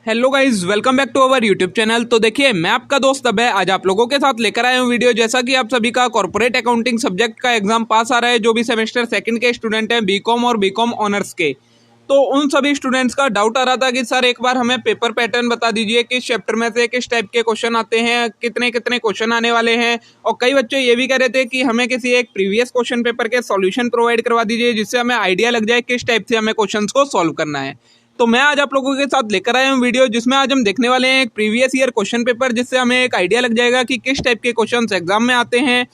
Hello guys, welcome back to our YouTube channel. तो देखिए, मैं आपका दोस्त अभय आज आप लोगों के साथ लेकर आया हूँ वीडियो। जैसा कि आप सभी का कॉर्पोरेट अकाउंटिंग सब्जेक्ट का एग्जाम पास आ रहा है, जो भी सेमेस्टर सेकंड के स्टूडेंट हैं बीकॉम और बीकॉम ऑनर्स के, तो उन सभी स्टूडेंट्स का डाउट आ रहा था कि सर एक बार हमें पेपर पैटर्न बता दीजिए, किस चैप्टर में से किस टाइप के क्वेश्चन आते हैं, कितने कितने क्वेश्चन आने वाले हैं। और कई बच्चे ये भी कह रहे थे कि हमें किसी एक प्रीवियस क्वेश्चन पेपर के सॉल्यूशन प्रोवाइड करवा दीजिए, जिससे हमें आइडिया लग जाए किस टाइप से हमें क्वेश्चन को सॉल्व करना है। तो मैं आज आप लोगों के साथ लेकर आया हूँ वीडियो, जिसमें आज हम देखने वाले हैं एक प्रीवियस ईयर क्वेश्चन पेपर, जिससे हमें एक आइडिया लग जाएगा कि किस टाइप के क्वेश्चंस एग्जाम में आते हैं।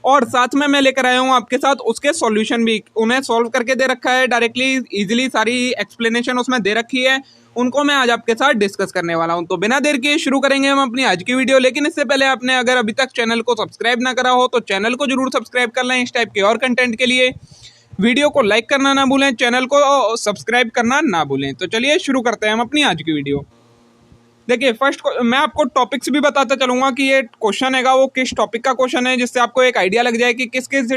और साथ में मैं लेकर आया हूँ आपके साथ उसके सॉल्यूशन भी, उन्हें सॉल्व करके दे रखा है डायरेक्टली, इजीली सारी एक्सप्लेनेशन उसमें दे रखी है, उनको मैं आज आपके साथ डिस्कस करने वाला हूं। तो बिना देर के शुरू करेंगे हम अपनी आज की वीडियो। लेकिन इससे पहले आपने अगर अभी तक चैनल को सब्सक्राइब ना करा हो तो चैनल को जरूर सब्सक्राइब कर लें इस टाइप के और कंटेंट के लिए। वीडियो को लाइक करना ना भूलें, चैनल को सब्सक्राइब करना ना भूलें। तो चलिए शुरू करते हैं हम अपनी आज की वीडियो। देखिए, फर्स्ट मैं आपको टॉपिक्स भी बताता चलूंगा कि ये क्वेश्चन है वो किस टॉपिक का क्वेश्चन है, जिससे आपको एक आइडिया लग जाए कि किस किस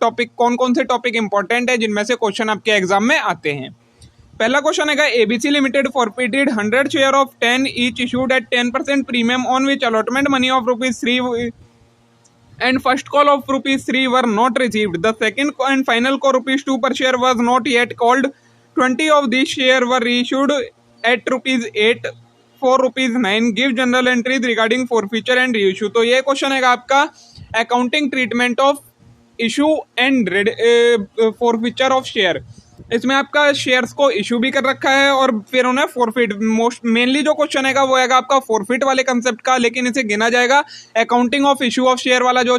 टॉपिक, कौन कौन से टॉपिक इंपॉर्टेंट है जिनमें से क्वेश्चन आपके एग्जाम में आते हैं। पहला क्वेश्चन है ABC limited forfeited 100 share of 10 each issued at 10% premium on which allotment money of ₹3 and first call of ₹3 were not received. The second and final call ₹2 per share was not yet called. 20 of these shares were reissued at ₹8 for ₹9. Give general entries regarding forfeiture and reissue. तो ये question है आपका accounting treatment of issue and forfeiture of share. इसमें आपका shares को issue भी कर रखा है और फिर उन्हें फॉरफिट, मोस्ट मेनली जो क्वेश्चन है वो है आपका फॉरफिट वाले कंसेप्ट का, लेकिन इसे गिना जाएगा accounting of issue of share वाला जो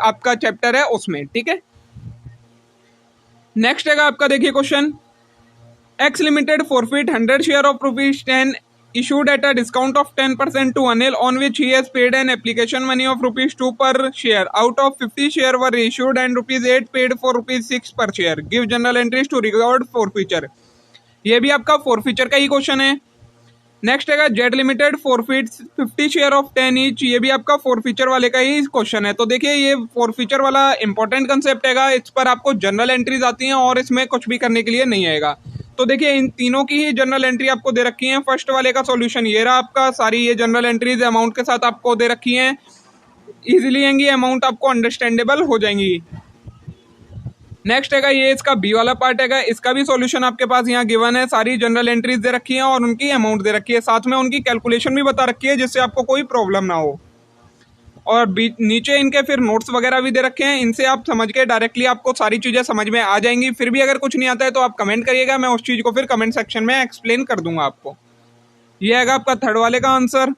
आपका चैप्टर है उसमें। ठीक है, नेक्स्ट है आपका, देखिए question, x limited forfeit 100 share of ₹10 issued at a discount of 10% to Anil, on which he has paid an application money of ₹2 per share. Out of 50 share were issued and ₹8 paid for ₹6 per share. Give general entries to record forfeiture. ये भी आपका forfeiture का ही question है। Next है Z limited forfeits 50 share of 10 each. ये भी आपका फॉरफीचर वाले का ही क्वेश्चन है। तो देखिए, ये फॉरफीचर वाला इंपॉर्टेंट कंसेप्ट है, इस पर आपको जनरल एंट्रीज आती हैं और इसमें कुछ भी करने के लिए नहीं आएगा। तो देखिए, इन तीनों की ही जनरल एंट्री आपको दे रखी है। फर्स्ट वाले का सॉल्यूशन ये रहा आपका, सारी ये जनरल एंट्रीज अमाउंट के साथ आपको दे रखी हैं, इजीली आएंगी, अमाउंट आपको अंडरस्टैंडेबल हो जाएंगी। नेक्स्ट है ये इसका बी वाला पार्ट है, इसका भी सॉल्यूशन आपके पास यहाँ गिवन है, सारी जनरल एंट्रीज दे रखी हैं और उनकी अमाउंट दे रखी है, साथ में उनकी कैलकुलेशन भी बता रखी है, जिससे आपको कोई प्रॉब्लम ना हो। और नीचे इनके फिर नोट्स वगैरह भी दे रखे हैं, इनसे आप समझ के डायरेक्टली आपको सारी चीज़ें समझ में आ जाएंगी। फिर भी अगर कुछ नहीं आता है तो आप कमेंट करिएगा, मैं उस चीज़ को फिर कमेंट सेक्शन में एक्सप्लेन कर दूंगा आपको। ये है आपका थर्ड वाले का आंसर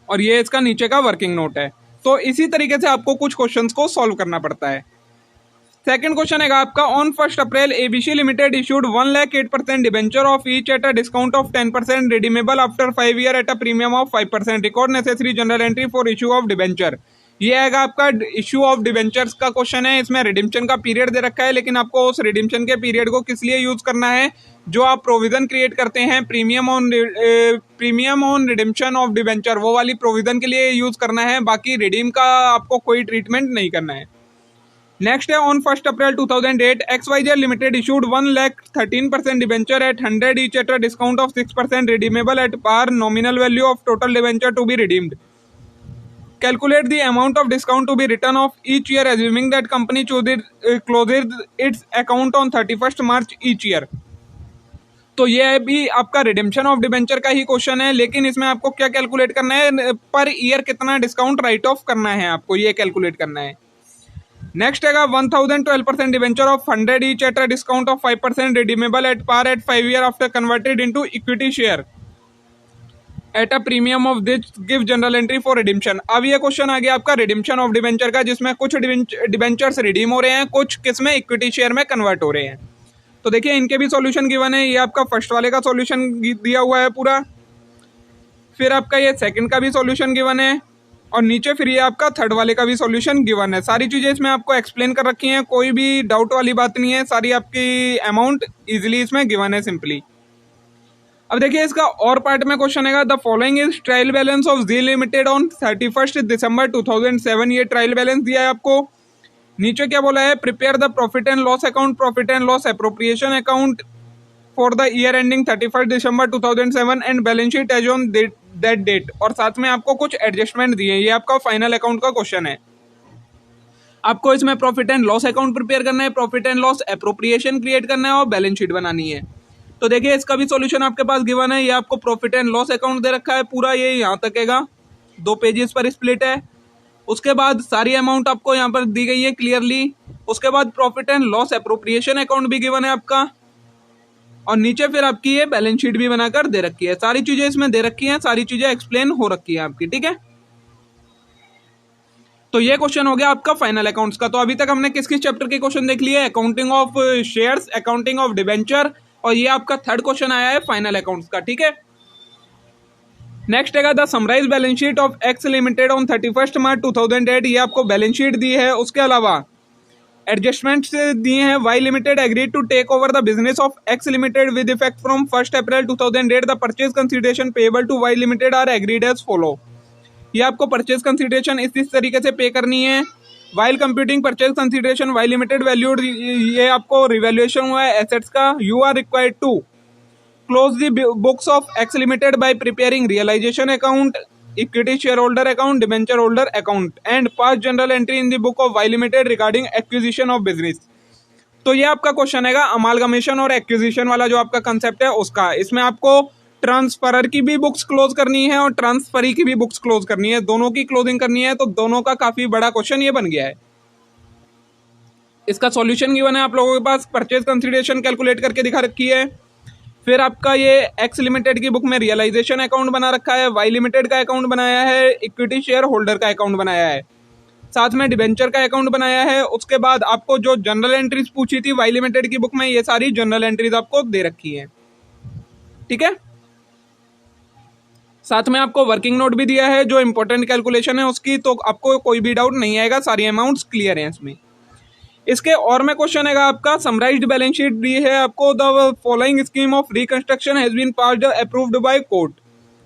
और ये इसका नीचे का वर्किंग नोट है। तो इसी तरीके से आपको कुछ क्वेश्चंस को सॉल्व करना पड़ता है। सेकंड क्वेश्चन है आपका, on 1 April ABC limited issued 1,08% debenture of each at a discount of 10% redeemable after 5 year eight a premium of 5%. Record necessary general entry for issue of debenture. ये आएगा आपका issue of debentures का question है। इसमें Redemption का period दे रखा है, लेकिन आपको उस रिडिम्पशन के पीरियड को किस लिए यूज करना है, जो आप प्रोविजन क्रिएट करते हैं premium on Redemption of debenture, वो वाली प्रोविजन के लिए यूज करना है। बाकी रिडीम का आपको कोई ट्रीटमेंट नहीं करना है। नेक्स्ट है, on 1 April 2008 XYZ limited issued 1,13% debenture at 100 each at a discount of 6% redeemable at par nominal value of total debenture to be redeemed. Calculate the amount of discount to be written off each year assuming that company closes its account on 31st March each year. तो ये भी आपका redemption of debenture का ही question है, लेकिन इसमें आपको क्या कैलकुलेट करना है, पर ईयर कितना डिस्काउंट राइट ऑफ करना है, आपको ये कैलकुलेट करना है। नेक्स्ट है 1,012% debenture of 100 each at a discount of 5% redeemable at par at 5 year after converted into equity share at a premium of this, give journal entry for redemption. अब ये question आ गया आपका रिडीम्पशन ऑफ डिबेंचर का, जिसमें कुछ debentures redeem हो रहे हैं, कुछ किसमें इक्विटी शेयर में कन्वर्ट हो रहे हैं। तो देखिए, इनके भी सॉल्यूशन गिवन है। ये आपका फर्स्ट वाले का सॉल्यूशन दिया हुआ है पूरा, फिर आपका ये सेकंड का भी सॉल्यूशन गिवन है और नीचे फिर ये आपका थर्ड वाले का भी सॉल्यूशन गिवन है। सारी चीज़ें इसमें आपको एक्सप्लेन कर रखी हैं, कोई भी डाउट वाली बात नहीं है, सारी आपकी अमाउंट इजीली इसमें गिवन है सिंपली। अब देखिए, इसका और पार्ट में क्वेश्चन है, the following is trial balance of G limited on 31 December 2007। ये ट्रायल बैलेंस दिया है आपको। नीचे क्या बोला है, prepare the profit and loss account, profit and loss appropriation account for the year ending 31 December 2007 and balance sheet as on that date. और साथ में आपको कुछ एडजस्टमेंट दिए हैं। ये आपका फाइनल अकाउंट का क्वेश्चन है। आपको इसमें profit and loss account prepare करना है, profit and loss appropriation create करना है और बैलेंस शीट बनानी है। तो देखिए इसका भी सॉल्यूशन आपके पास गिवन है। ये आपको प्रॉफिट एंड लॉस अकाउंट दे रखा है पूरा, ये यहाँ तक है, 2 पेजेस पर स्प्लिट है। उसके बाद सारी अमाउंट आपको यहाँ पर दी गई है क्लियरली। उसके बाद profit and loss appropriation account भी गिवन है आपका, और नीचे फिर आपकी ये बैलेंस शीट भी बनाकर दे रखी है। सारी चीजें इसमें दे रखी हैं, सारी चीजें एक्सप्लेन हो रखी है आपकी, ठीक है। तो ये क्वेश्चन हो गया आपका फाइनल अकाउंट्स का। तो अभी तक हमने किस किस चैप्टर के क्वेश्चन देख लिए? Accounting of shares, accounting of debenture, और ये आपका थर्ड क्वेश्चन आया है फाइनल अकाउंट्स का, ठीक है। नेक्स्ट है the summarised balance sheet of X limited on 31 March 2008। ये आपको बैलेंस शीट दी है। उसके अलावा एडजस्टमेंट्स दिए हैं। Y limited agreed to take over the business of X limited with effect from 1 April 2008। The purchase consideration payable to Y limited are agreed as follow. ये आपको परचेज कंसिडरेशन इस तरीके से पे करनी है। While computing purchase consideration Y limited valued, ये आपको revaluation हुआ है एसेट्स का। You are required to close the books of X limited by preparing realisation account, equity share holder account, debenture holder account and pass journal entry in the book of Y limited regarding acquisition of business. तो ये आपका question है amalgamation और acquisition वाला जो आपका concept है उसका। इसमें आपको ट्रांसफरर की भी बुक्स क्लोज करनी है और ट्रांसफरी की भी बुक्स क्लोज करनी है, दोनों की क्लोजिंग करनी है। तो दोनों का काफी बड़ा क्वेश्चन ये बन गया है। इसका सॉल्यूशन गिवन है आप लोगों के पास। परचेज कंसिडरेशन कैलकुलेट करके दिखा रखी है। फिर आपका ये एक्स लिमिटेड की बुक में रियलाइजेशन अकाउंट बना रखा है, वाई लिमिटेड का अकाउंट बनाया है, इक्विटी शेयर होल्डर का अकाउंट बनाया है, साथ में डिबेंचर का अकाउंट बनाया है। उसके बाद आपको जो जनरल एंट्रीज पूछी थी वाई लिमिटेड की बुक में, ये सारी जनरल एंट्रीज आपको दे रखी है, ठीक है। साथ में आपको वर्किंग नोट भी दिया है जो इंपॉर्टेंट कैलकुलेशन है उसकी। तो आपको कोई भी डाउट नहीं आएगा, सारी अमाउंट्स क्लियर हैं इसमें। इसके और में क्वेश्चन है आपका समराइज्ड बैलेंस शीट दी है आपको। The following scheme of reconstruction has been passed approved by court.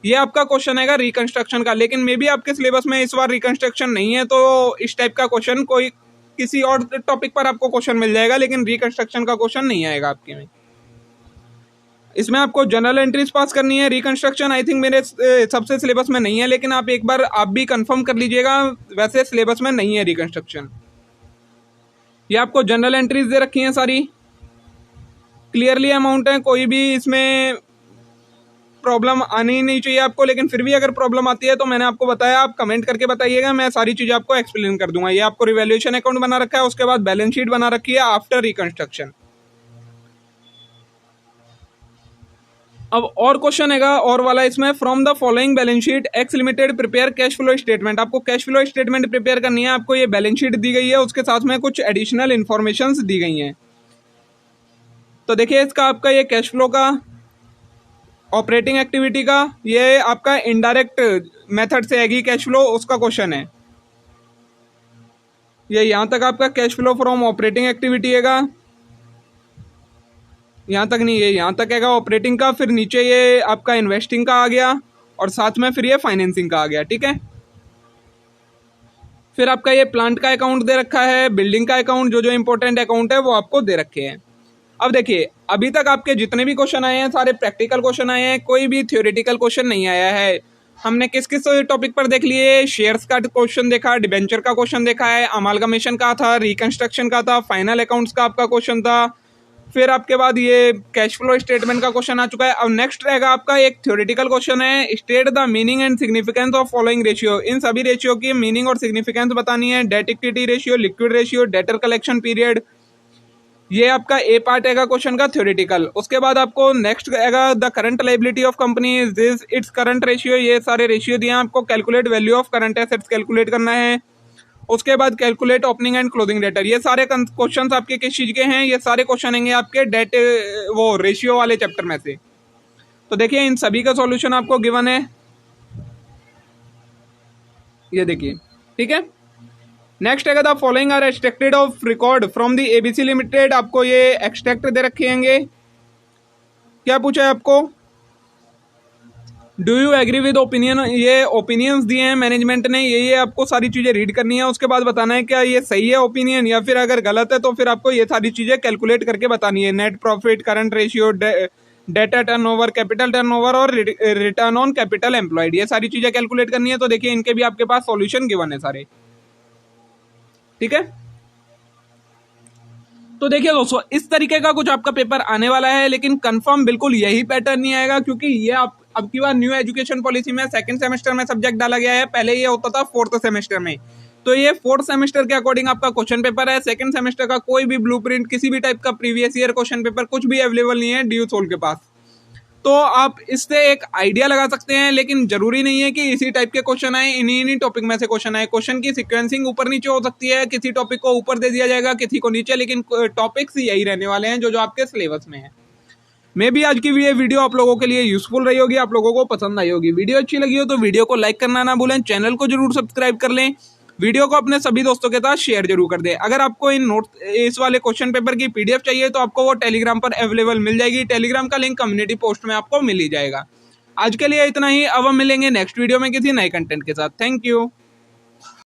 ये आपका क्वेश्चन है रिकंस्ट्रक्शन का, लेकिन मे बी आपके सिलेबस में इस बार रिकंस्ट्रक्शन नहीं है, तो इस टाइप का क्वेश्चन कोई किसी और टॉपिक पर आपको क्वेश्चन मिल जाएगा, लेकिन रिकंस्ट्रक्शन का क्वेश्चन नहीं आएगा आपके में। इसमें आपको जनरल एंट्रीज पास करनी है। रिकंस्ट्रक्शन आई थिंक मेरे सबसे सिलेबस में नहीं है, लेकिन आप एक बार आप भी कंफर्म कर लीजिएगा, वैसे सिलेबस में नहीं है रिकंस्ट्रक्शन। ये आपको जनरल एंट्रीज दे रखी हैं सारी, क्लियरली अमाउंट है, कोई भी इसमें प्रॉब्लम आनी नहीं चाहिए आपको। लेकिन फिर भी अगर प्रॉब्लम आती है तो मैंने आपको बताया, आप कमेंट करके बताइएगा, मैं सारी चीज़ें आपको एक्सप्लेन कर दूंगा। ये आपको रिवैल्यूएशन अकाउंट बना रखा है, उसके बाद बैलेंस शीट बना रखी है आफ्टर रिकंस्ट्रक्शन। अब और क्वेश्चन है और वाला इसमें, from the following balance sheet x limited prepare cash flow statement. आपको कैश फ्लो स्टेटमेंट प्रिपेयर करनी है। आपको ये बैलेंस शीट दी गई है, उसके साथ में कुछ एडिशनल इंफॉर्मेशंस दी गई हैं। तो देखिए इसका आपका ये कैश फ्लो का, ऑपरेटिंग एक्टिविटी का, ये आपका इनडायरेक्ट मेथड से आएगी कैश फ्लो, उसका क्वेश्चन है। ये यहाँ तक आपका cash flow from operating activity है, यहाँ तक नहीं, ये यहाँ तक है ऑपरेटिंग का। फिर नीचे ये आपका इन्वेस्टिंग का आ गया, और साथ में फिर ये फाइनेंसिंग का आ गया, ठीक है। फिर आपका ये प्लांट का अकाउंट दे रखा है, बिल्डिंग का अकाउंट, जो जो इंपॉर्टेंट अकाउंट है वो आपको दे रखे हैं। अब देखिए अभी तक आपके जितने भी क्वेश्चन आए हैं सारे प्रैक्टिकल क्वेश्चन आए हैं, कोई भी थ्योरेटिकल क्वेश्चन नहीं आया है। हमने किस किस टॉपिक पर देख लिए? शेयर्स का क्वेश्चन देखा, डिबेंचर का क्वेश्चन देखा है, अमालगमेशन का था, रिकंस्ट्रक्शन का था, फाइनल अकाउंट्स का आपका क्वेश्चन था, फिर आपके बाद ये कैश फ्लो स्टेटमेंट का क्वेश्चन आ चुका है। अब नेक्स्ट रहेगा आपका एक थ्योरेटिकल क्वेश्चन है, state the meaning and significance of following ratio. इन सभी रेशियो की मीनिंग और सिग्निफिकेंस बतानी है। Debt equity ratio, liquid ratio, debtor collection period, ये आपका ए पार्ट है क्वेश्चन का थ्योरेटिकल। उसके बाद आपको नेक्स्ट आएगा the current liability of company is this its current ratio. ये सारे रेशियो दिए हैं आपको। Calculate value of current assets calculate करना है। उसके बाद calculate opening and closing debtor. ये सारे क्वेश्चंस आपके किस चीज के हैं? ये सारे क्वेश्चन आएंगे आपके डेट वो रेशियो वाले चैप्टर में से। तो देखिए इन सभी का सॉल्यूशन आपको गिवन है, ये देखिए, ठीक है। नेक्स्ट है the following are extracted of record from the ABC limited. आपको ये एक्सट्रैक्ट दे रखे होंगे। क्या पूछा है आपको? Do you agree with opinion. ये ओपिनियंस दिए हैं मैनेजमेंट ने, ये आपको सारी चीज़ें रीड करनी है। उसके बाद बताना है क्या ये सही है ओपिनियन, या फिर अगर गलत है तो फिर आपको ये सारी चीज़ें कैलकुलेट करके बतानी है। Net profit, current ratio, data turnover, capital turnover और रिटर्न ऑन कैपिटल एम्प्लॉयड, ये सारी चीजें कैलकुलेट करनी है। तो देखिए इनके भी आपके पास सॉल्यूशन गिवन है सारे, ठीक है। तो देखिए दोस्तों इस तरीके का कुछ आपका पेपर आने वाला है, लेकिन कंफर्म बिल्कुल यही पैटर्न नहीं आएगा, क्योंकि ये आप अब की बार न्यू एजुकेशन पॉलिसी में सेकंड सेमेस्टर में सब्जेक्ट डाला गया है, पहले ये होता था फोर्थ सेमेस्टर में। तो ये फोर्थ सेमेस्टर के अकॉर्डिंग आपका क्वेश्चन पेपर है। सेकंड सेमेस्टर का कोई भी ब्लूप्रिंट, किसी भी टाइप का प्रीवियस ईयर क्वेश्चन पेपर कुछ भी अवेलेबल नहीं है ड्यू सोल के पास। तो आप इससे एक आइडिया लगा सकते हैं, लेकिन जरूरी नहीं है कि इसी टाइप के क्वेश्चन आए, इन्हीं टॉपिक में से क्वेश्चन आए। क्वेश्चन की सीक्वेंसिंग ऊपर नीचे हो सकती है, किसी टॉपिक को ऊपर दे दिया जाएगा, किसी को नीचे, लेकिन टॉपिक्स यही रहने वाले हैं जो आपके सिलेबस में है। मे भी आज की ये वीडियो आप लोगों के लिए यूजफुल रही होगी, आप लोगों को पसंद आई होगी। वीडियो अच्छी लगी हो तो वीडियो को लाइक करना ना भूलें, चैनल को जरूर सब्सक्राइब कर लें, वीडियो को अपने सभी दोस्तों के साथ शेयर जरूर कर दें। अगर आपको इस वाले क्वेश्चन पेपर की पीडीएफ चाहिए तो आपको वो टेलीग्राम पर अवेलेबल मिल जाएगी। टेलीग्राम का लिंक कम्युनिटी पोस्ट में आपको मिल ही जाएगा। आज के लिए इतना ही, अब हम मिलेंगे नेक्स्ट वीडियो में किसी नए कंटेंट के साथ। Thank you.